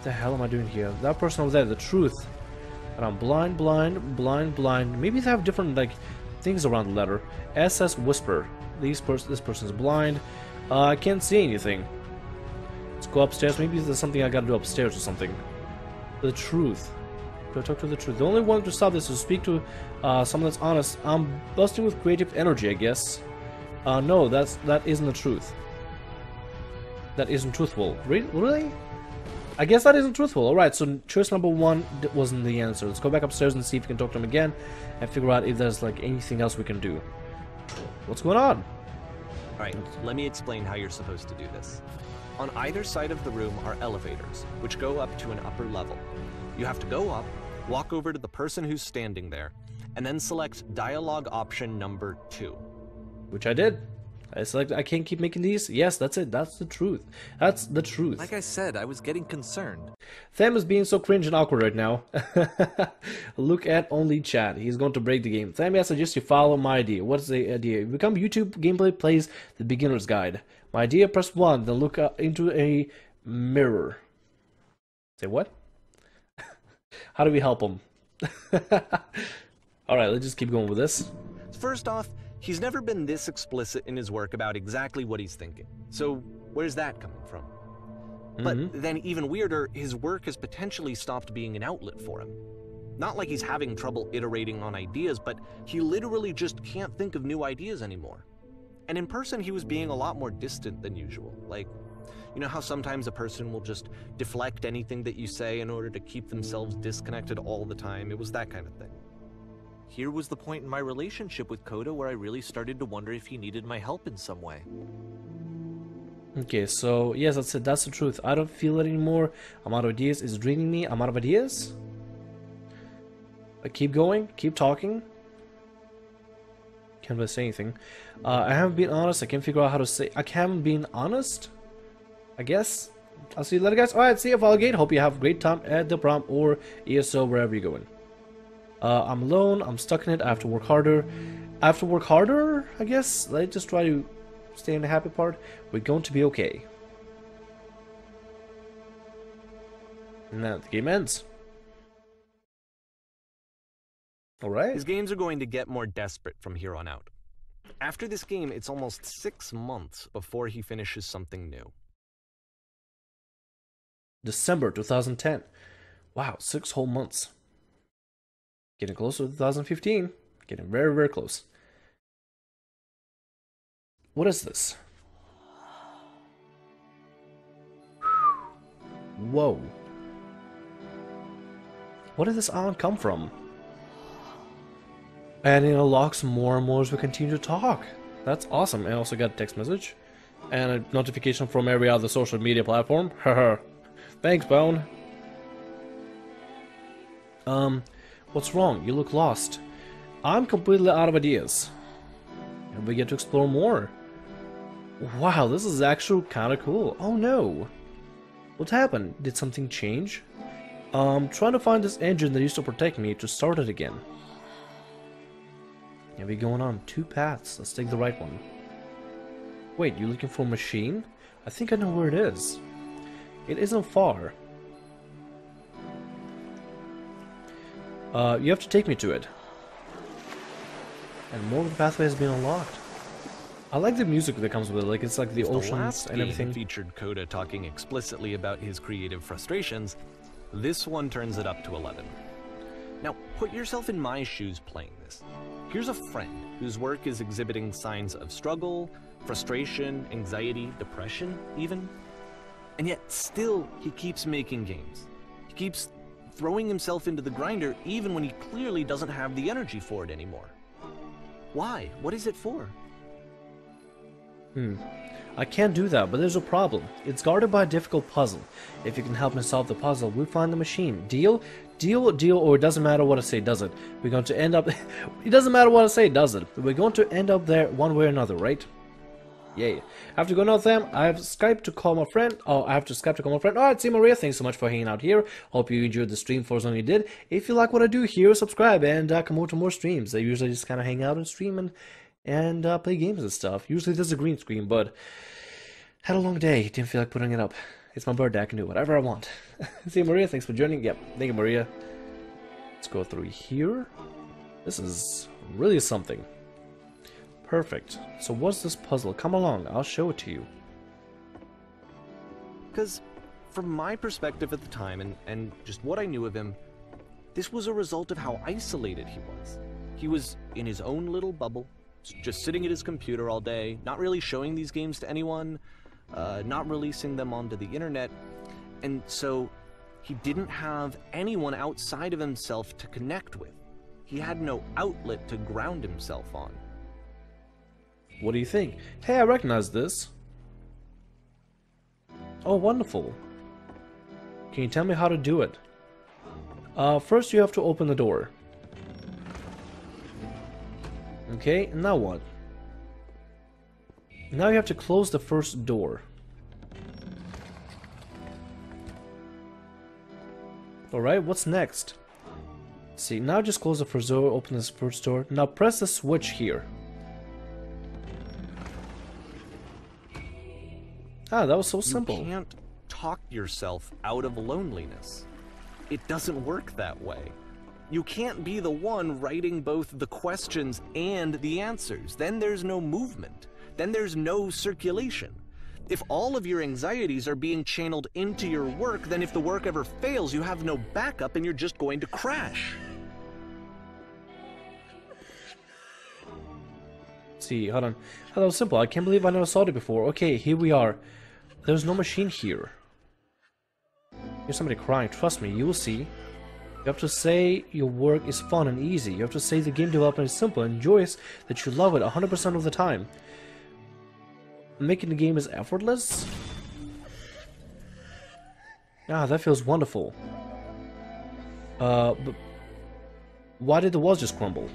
the hell am I doing here? That person over there, the truth. And I'm blind, blind, blind, blind. Maybe they have different, like, things around the letter. SS Whisper. This person's blind. I can't see anything. Let's go upstairs. Maybe there's something I gotta do upstairs or something. The truth. Do I talk to the truth? The only one to stop this is to speak to someone that's honest. I'm busting with creative energy, I guess. No, that isn't the truth. That isn't truthful. Really? I guess that isn't truthful. Alright, so choice number 1 wasn't the answer. Let's go back upstairs and see if we can talk to him again and figure out if there's like anything else we can do. What's going on? Alright, let me explain how you're supposed to do this. On either side of the room are elevators, which go up to an upper level. You have to go up, walk over to the person who's standing there, and then select dialogue option number 2. Which I did. I select, I can't keep making these. Yes, that's it. That's the truth. That's the truth. Like I said, I was getting concerned. Tham is being so cringe and awkward right now. Look at only chat. He's going to break the game. Tham, I suggest you follow my idea. What's the idea? Become YouTube gameplay plays the beginner's guide. My idea, press 1, then look into a mirror. Say what? How do we help him? Alright, let's just keep going with this. First off, he's never been this explicit in his work about exactly what he's thinking. So, where's that coming from? But then even weirder, his work has potentially stopped being an outlet for him. Not like he's having trouble iterating on ideas, but he literally just can't think of new ideas anymore. And in person, he was being a lot more distant than usual. Like, you know how sometimes a person will just deflect anything that you say in order to keep themselves disconnected all the time? It was that kind of thing. Here was the point in my relationship with Coda where I really started to wonder if he needed my help in some way. Okay, so yes, that's it. That's the truth. I don't feel it anymore. I'm out of ideas. It's draining me. I'm out of ideas. I keep going. Keep talking. Can't really say anything. I haven't been honest. I can't figure out how to say. I haven't been honest. I guess. I'll see you later, guys. Alright, see you, Valgate. Hope you have a great time at the prom or ESO, wherever you're going. I'm alone. I'm stuck in it. I have to work harder. I have to work harder, I guess. Let's just try to stay in the happy part. We're going to be okay. And then the game ends. Alright. His games are going to get more desperate from here on out. After this game, it's almost 6 months before he finishes something new. December 2010. Wow, 6 whole months. Getting closer to 2015. Getting very, very close. What is this? Whoa. Where did this island come from? And it unlocks more and more as we continue to talk. That's awesome. And I also got a text message. And a notification from every other social media platform. Haha. Thanks, Bone. What's wrong? You look lost. I'm completely out of ideas. And we get to explore more. Wow, this is actually kind of cool. Oh no. What happened? Did something change? Trying to find this engine that used to protect me to start it again. Yeah, we're going on 2 paths. Let's take the right one. Wait, you're looking for a machine? I think I know where it is. It isn't far. You have to take me to it. And more of the pathway has been unlocked. I like the music that comes with it, like it's like the oceans and everything. Featured Coda talking explicitly about his creative frustrations. This one turns it up to 11. Now, put yourself in my shoes playing this. Here's a friend whose work is exhibiting signs of struggle, frustration, anxiety, depression, even. And yet, still, he keeps making games. He keeps throwing himself into the grinder even when he clearly doesn't have the energy for it anymore. Why? What is it for? I can't do that, but there's a problem. It's guarded by a difficult puzzle. If you can help me solve the puzzle, we'll find the machine. Deal? Deal, deal, or it doesn't matter what I say, does it? We're going to end up... It doesn't matter what I say, does it? We're going to end up there one way or another, right? Yay. I have to go now, Tham. I have Skype to call my friend. Oh, I have to Skype to call my friend. Alright, see Maria, thanks so much for hanging out here. Hope you enjoyed the stream for as long as you did. If you like what I do here, subscribe and come over to more streams. I usually just kind of hang out and stream and play games and stuff. Usually there's a green screen, but had a long day. Didn't feel like putting it up. It's my birthday, I can do whatever I want. See, Maria, thanks for joining. Yep, thank you, Maria. Let's go through here. This is really something. Perfect. So what's this puzzle? Come along, I'll show it to you. Because from my perspective at the time, and just what I knew of him, this was a result of how isolated he was. He was in his own little bubble, just sitting at his computer all day, not really showing these games to anyone, not releasing them onto the internet, and so he didn't have anyone outside of himself to connect with. He had no outlet to ground himself on. What do you think? Hey, I recognize this. Oh, wonderful. Can you tell me how to do it? First you have to open the door. Okay, now what? Now you have to close the first door. Alright, what's next? Let's see, now just close the first door, open this first door. Now press the switch here. Ah, that was so simple. You can't talk yourself out of loneliness. It doesn't work that way. You can't be the one writing both the questions and the answers. Then there's no movement. Then there's no circulation. If all of your anxieties are being channeled into your work, then if the work ever fails, you have no backup and you're just going to crash. See, hold on. Oh, that was simple. I can't believe I never saw it before. Okay, here we are. There's no machine here. Here's somebody crying. Trust me, you will see. You have to say your work is fun and easy. You have to say the game development is simple and joyous, that you love it 100% of the time. Making the game is effortless? Ah, that feels wonderful. But why did the walls just crumble?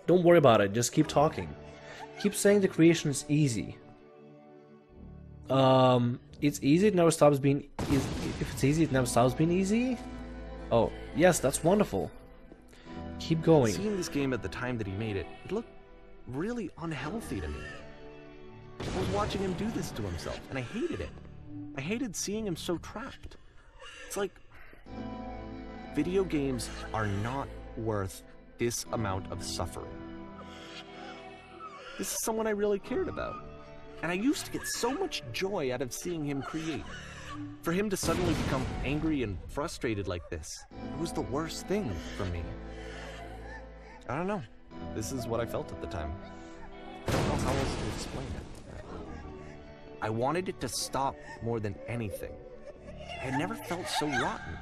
Don't worry about it, just keep talking. Keep saying the creation is easy. It's easy, it never stops being easy. If it's easy, it never stops being easy? Oh, yes, that's wonderful. Keep going. Seeing this game at the time that he made it, it looked really unhealthy to me. I was watching him do this to himself, and I hated it. I hated seeing him so trapped. It's like, video games are not worth this amount of suffering. This is someone I really cared about. And I used to get so much joy out of seeing him create. For him to suddenly become angry and frustrated like this, it was the worst thing for me. I don't know. This is what I felt at the time. I don't know how else to explain it. I wanted it to stop more than anything. I had never felt so rotten.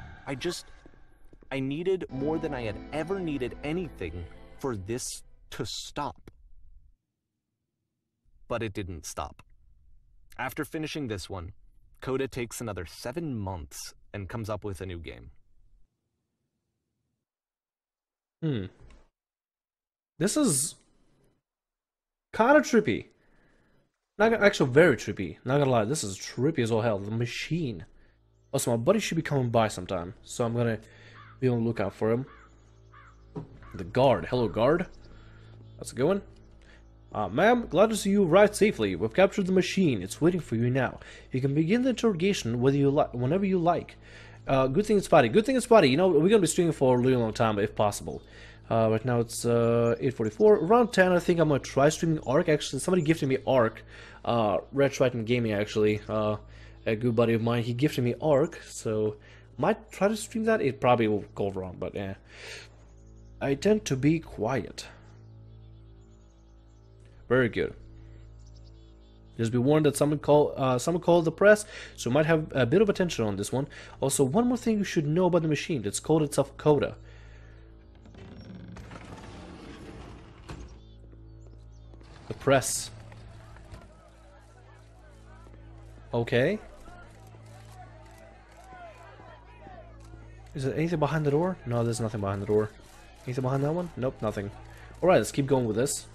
I needed more than I had ever needed anything for this to stop. But it didn't stop. After finishing this one, Coda takes another 7 months and comes up with a new game. This is kind of trippy. Actually, very trippy. Not gonna lie, this is trippy as all hell. The machine. Also, my buddy should be coming by sometime, so I'm gonna be on the lookout for him. The guard. Hello, guard. How's it going? Ma'am, glad to see you arrived safely. We've captured the machine. It's waiting for you now. You can begin the interrogation whenever you like. Good thing it's spotty. Good thing it's spotty. You know, we're gonna be streaming for a really long time, if possible. Right now it's 8:44. Around 10, I think I'm gonna try streaming Ark. Actually, somebody gifted me Ark. Red Triton Gaming, actually. A good buddy of mine. He gifted me Ark, so might try to stream that. It probably will go wrong, but yeah. I tend to be quiet. Very good. Just be warned that someone called the press, so we might have a bit of attention on this one. Also, one more thing you should know about the machine. It's called itself Coda. The press. Okay. Is there anything behind the door? No, there's nothing behind the door. Anything behind that one? Nope, nothing. Alright, let's keep going with this.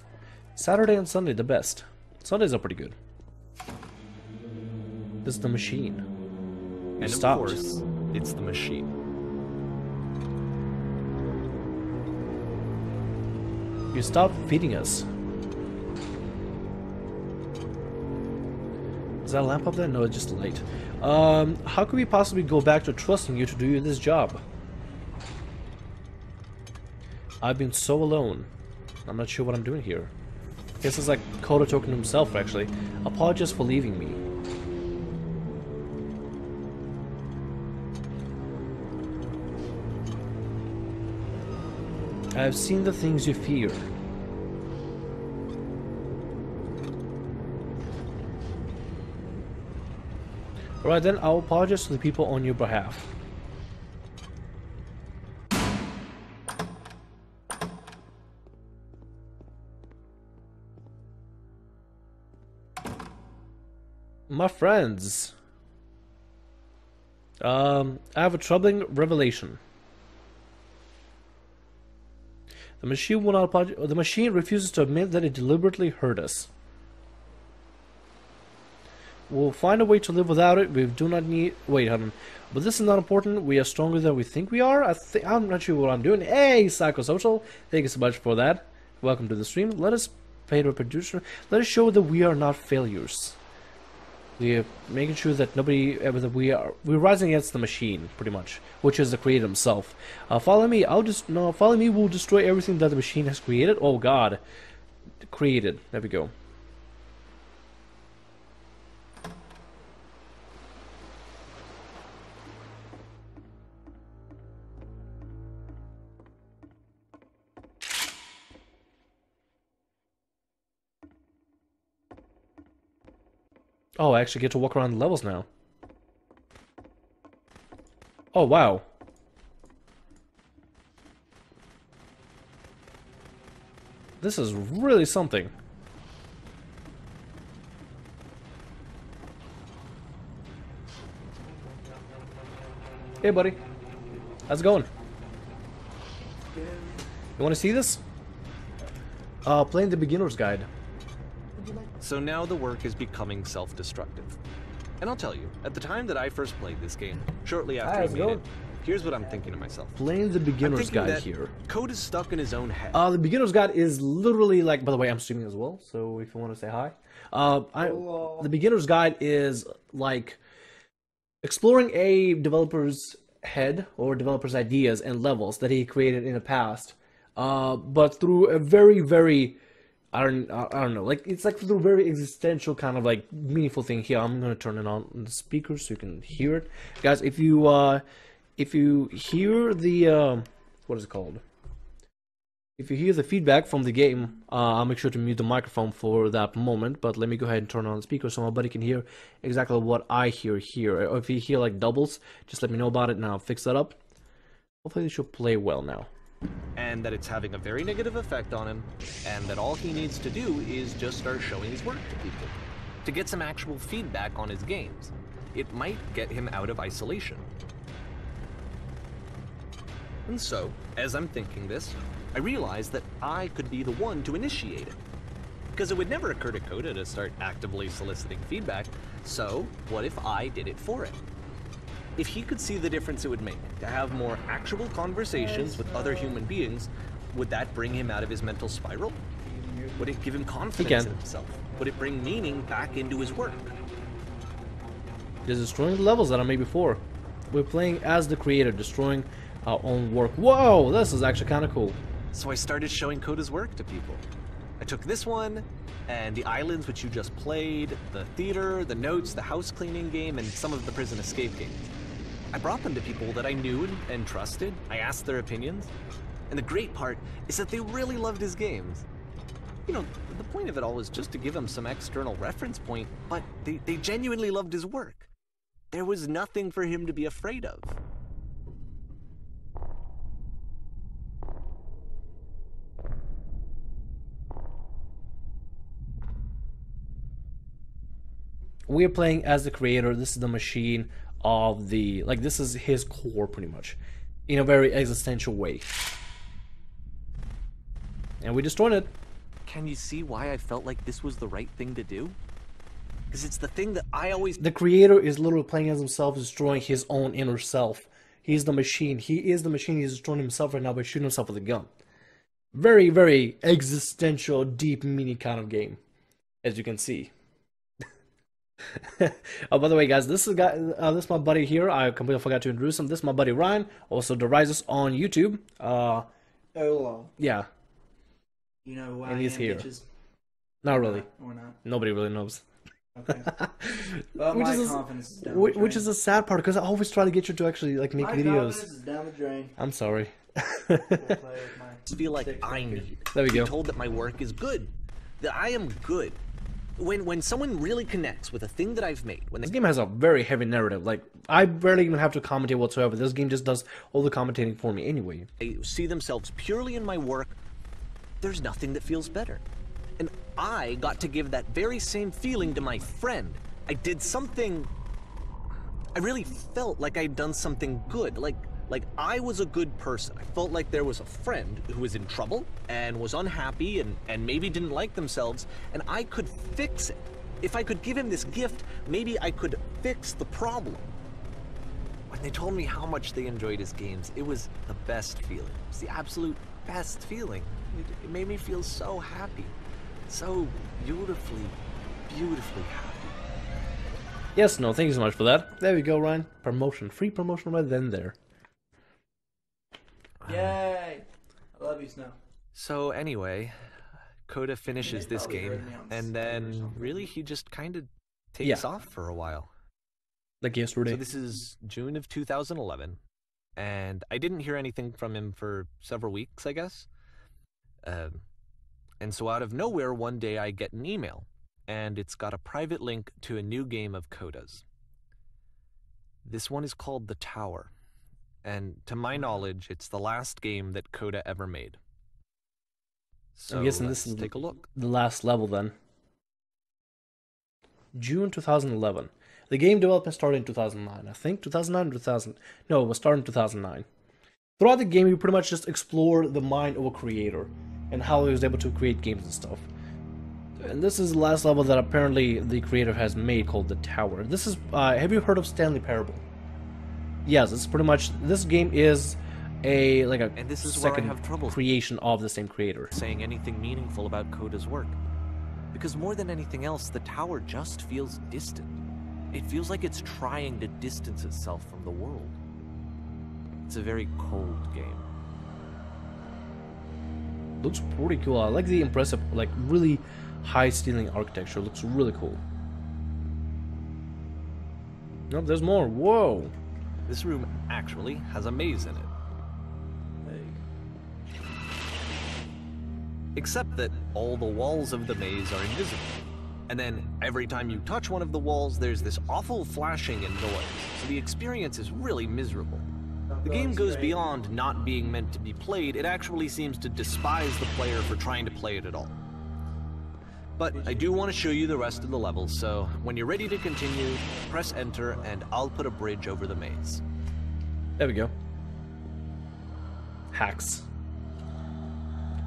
Saturday and Sunday, the best. Sundays are pretty good. This is the machine. And of course, it's the machine. You stopped feeding us. Is that a lamp up there? No, it's just a light. How could we possibly go back to trusting you to do this job? I've been so alone. I'm not sure what I'm doing here. I guess it's like Koda talking to himself, actually. Apologies for leaving me. I've seen the things you fear. Alright then, I'll apologize to the people on your behalf. My friends, I have a troubling revelation. The machine will not apologize. The machine refuses to admit that it deliberately hurt us. We'll find a way to live without it. We do not need. Wait, hold on. But this is not important. We are stronger than we think we are. I'm not sure what I'm doing. Hey, Psychosocial, thank you so much for that. Welcome to the stream. Let us pay to a producer. Let us show that we are not failures. We're making sure that we're rising against the machine, pretty much, which is the creator himself. Follow me. Follow me. We'll destroy everything that the machine has created. Oh God, created. There we go. Oh, I actually get to walk around the levels now. Oh, wow. This is really something. Hey, buddy. How's it going? You want to see this? Playing the beginner's guide. So now the work is becoming self-destructive. And I'll tell you, at the time that I first played this game, shortly after I made it, here's what I'm thinking to myself. Playing the beginner's guide here. Code is stuck in his own head. The beginner's guide is literally like, by the way, I'm streaming as well, so if you want to say hi. The beginner's guide is like exploring a developer's head or developer's ideas and levels that he created in the past, but through a very I don't know, like it's like through a very existential kind of like meaningful thing here. I'm gonna turn it on the speaker so you can hear it, guys. If you hear the what is it called? If you hear the feedback from the game, I'll make sure to mute the microphone for that moment. But let me go ahead and turn on the speaker so my buddy can hear exactly what I hear here. Or if you hear like doubles, just let me know about it and I'll fix that up. Hopefully it should play well now. And that it's having a very negative effect on him, and that all he needs to do is just start showing his work to people, to get some actual feedback on his games. It might get him out of isolation. And so, as I'm thinking this, I realize that I could be the one to initiate it. Because it would never occur to Koda to start actively soliciting feedback, so what if I did it for him? If he could see the difference it would make to have more actual conversations with other human beings, would that bring him out of his mental spiral? Would it give him confidence in himself? Would it bring meaning back into his work? Just destroying the levels that I made before. We're playing as the creator, destroying our own work. Whoa, this is actually kind of cool. So I started showing Koda's work to people. I took this one, and the islands which you just played, the theater, the notes, the house cleaning game, and some of the prison escape games. I brought them to people that I knew and trusted. I asked their opinions. And the great part is that they really loved his games. You know, the point of it all was just to give him some external reference point, but they genuinely loved his work. There was nothing for him to be afraid of. We're playing as the creator. This is the machine of the, like, this is his core pretty much, in a very existential way. And we destroyed it. Can you see why I felt like this was the right thing to do? Because it's the thing that I always... The creator is literally playing as himself, destroying his own inner self. He's the machine. He is the machine. He's destroying himself right now by shooting himself with a gun. Very existential, deep meaning kind of game, as you can see. Oh, by the way, guys, this is this is my buddy here. I completely forgot to introduce him. This is my buddy Ryan, also the Rises on YouTube. Hello. Yeah, You know who I and he's am, here. bitches? Not really. Or not. Nobody really knows. Okay. But Which my is confidence is down the which is drain. a sad part because I always try to get you to actually like make My videos. confidence is down the drain. I'm sorry. We'll play with my I feel like stick I figure. need There we to be go. told that my work is good, that I am good. When someone really connects with a thing that I've made, when This they game has a very heavy narrative. Like I barely even have to commentate whatsoever. This game just does all the commentating for me anyway. see themselves purely in my work, there's nothing that feels better. And I got to give that very same feeling to my friend. I did something. I really felt like I'd done something good. Like I was a good person. I felt like there was a friend who was in trouble and was unhappy and maybe didn't like themselves, and I could fix it. If I could give him this gift, maybe I could fix the problem. When they told me how much they enjoyed his games, it was the best feeling. It was the absolute best feeling. It made me feel so happy. So beautifully, beautifully happy. Yes, no, thank you so much for that. There we go, Ryan. Promotion. Free promotion right then there. Yay! I love you, Snow. So anyway, Coda finishes They this probably game, heard me on and Skype or then something. really he just kind of takes Yeah. off for a while. Like yesterday. So this is June of 2011, and I didn't hear anything from him for several weeks, I guess. And so out of nowhere, one day I get an email, and it's got a private link to a new game of Coda's. This one is called The Tower, and to my knowledge, it's the last game that Coda ever made. So I'm guessing let's this is take a look. the last level then. June 2011. The game development started in 2009. I think 2009 or 2000. No, it was started in 2009. Throughout the game, you pretty much just explore the mind of a creator and how he was able to create games and stuff. And this is the last level that apparently the creator has made called The Tower. This is, have you heard of Stanley Parable? Yes, it's pretty much, this game is a, like a And this is where I second have trouble creation of the same creator. saying anything meaningful about Coda's work. Because more than anything else, the tower just feels distant. It feels like it's trying to distance itself from the world. It's a very cold game. Looks pretty cool. I like the impressive, like really high ceiling architecture. Looks really cool. Nope, there's more. Whoa. This room actually has a maze in it. Except that all the walls of the maze are invisible. And then every time you touch one of the walls, there's this awful flashing and noise. So the experience is really miserable. The game goes beyond not being meant to be played. It actually seems to despise the player for trying to play it at all. But I do want to show you the rest of the levels, so when you're ready to continue, press enter and I'll put a bridge over the maze. There we go. Hacks.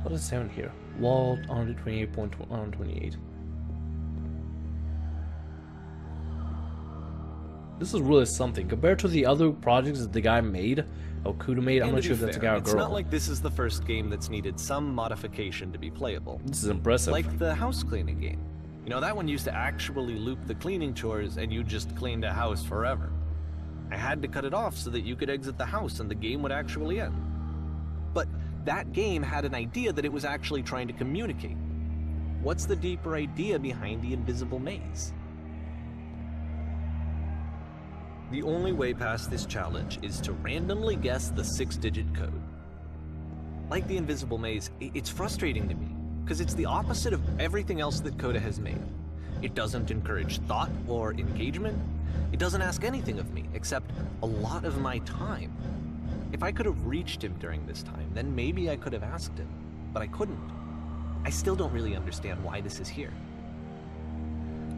What does it say on here? Wall 128.128. This is really something. Compared to the other projects that the guy made, or Kuda made, I'm And not to sure be if that's a fair, guy or it's girl. not like this is the first game that's needed some modification to be playable. This is impressive. Like the house cleaning game. You know, that one used to actually loop the cleaning chores and you just cleaned a house forever. I had to cut it off so that you could exit the house and the game would actually end. But that game had an idea that it was actually trying to communicate. What's the deeper idea behind the invisible maze? The only way past this challenge is to randomly guess the 6-digit code. Like the invisible maze, it's frustrating to me, because it's the opposite of everything else that Coda has made. It doesn't encourage thought or engagement. It doesn't ask anything of me, except a lot of my time. If I could have reached him during this time, then maybe I could have asked him, but I couldn't. I still don't really understand why this is here.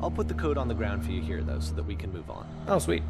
I'll put the code on the ground for you here, though, so that we can move on. Oh, sweet.